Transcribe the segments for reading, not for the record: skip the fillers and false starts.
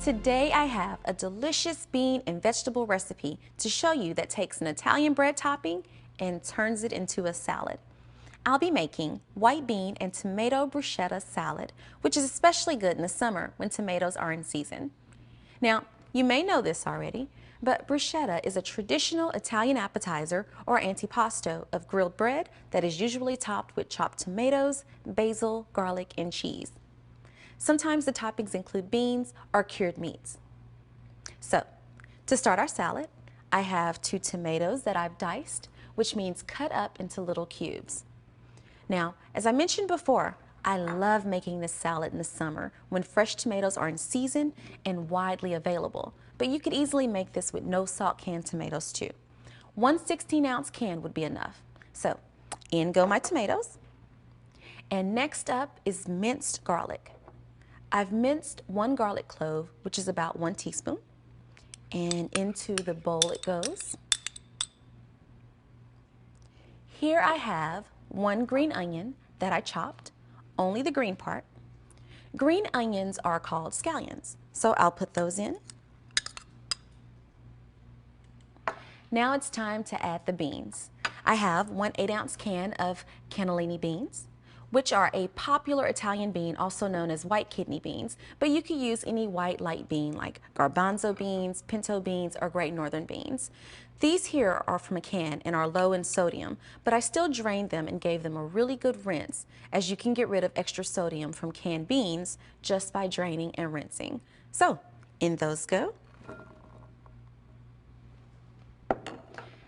Today I have a delicious bean and vegetable recipe to show you that takes an Italian bread topping and turns it into a salad. I'll be making white bean and tomato bruschetta salad, which is especially good in the summer when tomatoes are in season. Now, you may know this already, but bruschetta is a traditional Italian appetizer or antipasto of grilled bread that is usually topped with chopped tomatoes, basil, garlic, and cheese. Sometimes the toppings include beans or cured meats. So, to start our salad, I have 2 tomatoes that I've diced, which means cut up into little cubes. Now, as I mentioned before, I love making this salad in the summer when fresh tomatoes are in season and widely available, but you could easily make this with no salt canned tomatoes too. 1 16-ounce can would be enough. So, in go my tomatoes. And next up is minced garlic. I've minced 1 garlic clove, which is about 1 teaspoon, and into the bowl it goes. Here I have 1 green onion that I chopped, only the green part. Green onions are called scallions, so I'll put those in. Now it's time to add the beans. I have 1 8-ounce can of cannellini beans, which are a popular Italian bean also known as white kidney beans, but you could use any white light bean like garbanzo beans, pinto beans, or great northern beans. These here are from a can and are low in sodium, but I still drained them and gave them a really good rinse, as you can get rid of extra sodium from canned beans just by draining and rinsing. So, in those go.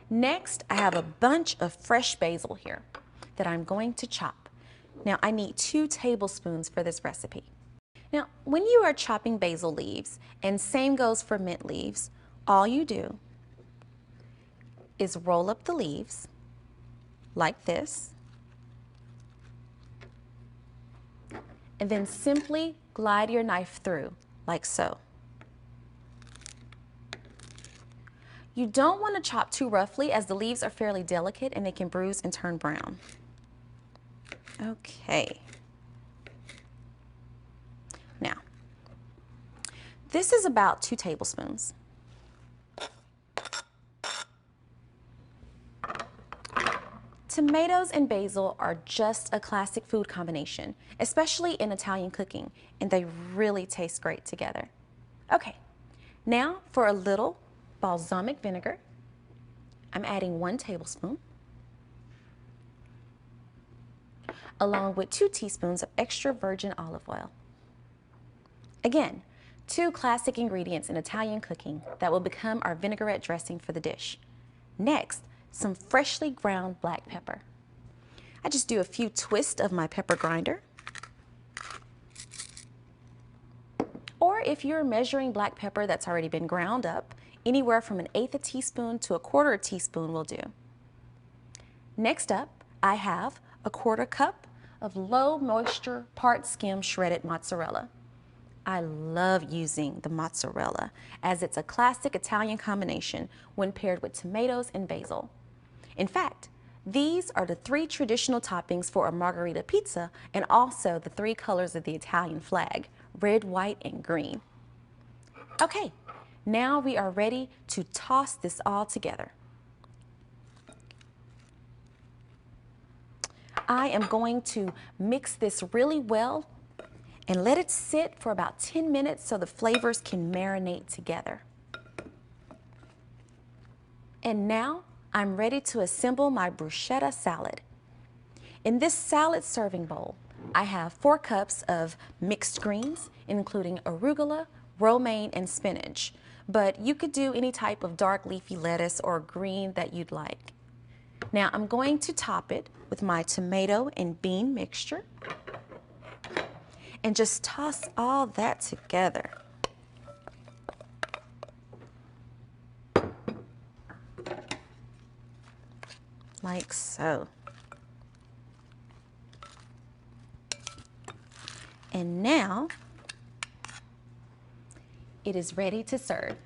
Next, I have a bunch of fresh basil here that I'm going to chop. Now, I need 2 tablespoons for this recipe. Now, when you are chopping basil leaves, and same goes for mint leaves, all you do is roll up the leaves like this, and then simply glide your knife through like so. You don't want to chop too roughly, as the leaves are fairly delicate and they can bruise and turn brown. Okay. Now, this is about 2 tablespoons. Tomatoes and basil are just a classic food combination, especially in Italian cooking, and they really taste great together. Okay, now for a little balsamic vinegar, I'm adding 1 tablespoon, along with 2 teaspoons of extra virgin olive oil. Again, 2 classic ingredients in Italian cooking that will become our vinaigrette dressing for the dish. Next, some freshly ground black pepper. I just do a few twists of my pepper grinder. Or if you're measuring black pepper that's already been ground up, anywhere from 1/8 teaspoon to 1/4 teaspoon will do. Next up, I have a 1/4 cup of low moisture part skim shredded mozzarella. I love using the mozzarella, as it's a classic Italian combination when paired with tomatoes and basil. In fact, these are the 3 traditional toppings for a margherita pizza, and also the 3 colors of the Italian flag: red, white, and green. Okay, now we are ready to toss this all together. I am going to mix this really well and let it sit for about 10 minutes so the flavors can marinate together. And now I'm ready to assemble my bruschetta salad. In this salad serving bowl, I have 4 cups of mixed greens, including arugula, romaine, and spinach, but you could do any type of dark leafy lettuce or green that you'd like. Now I'm going to top it with my tomato and bean mixture and just toss all that together. Like so. And now it is ready to serve.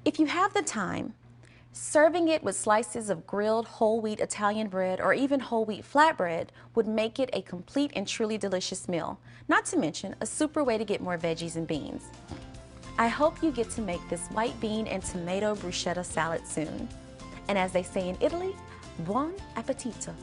If you have the time, serving it with slices of grilled whole wheat Italian bread or even whole wheat flatbread would make it a complete and truly delicious meal, not to mention a super way to get more veggies and beans. I hope you get to make this white bean and tomato bruschetta salad soon. And as they say in Italy, buon appetito!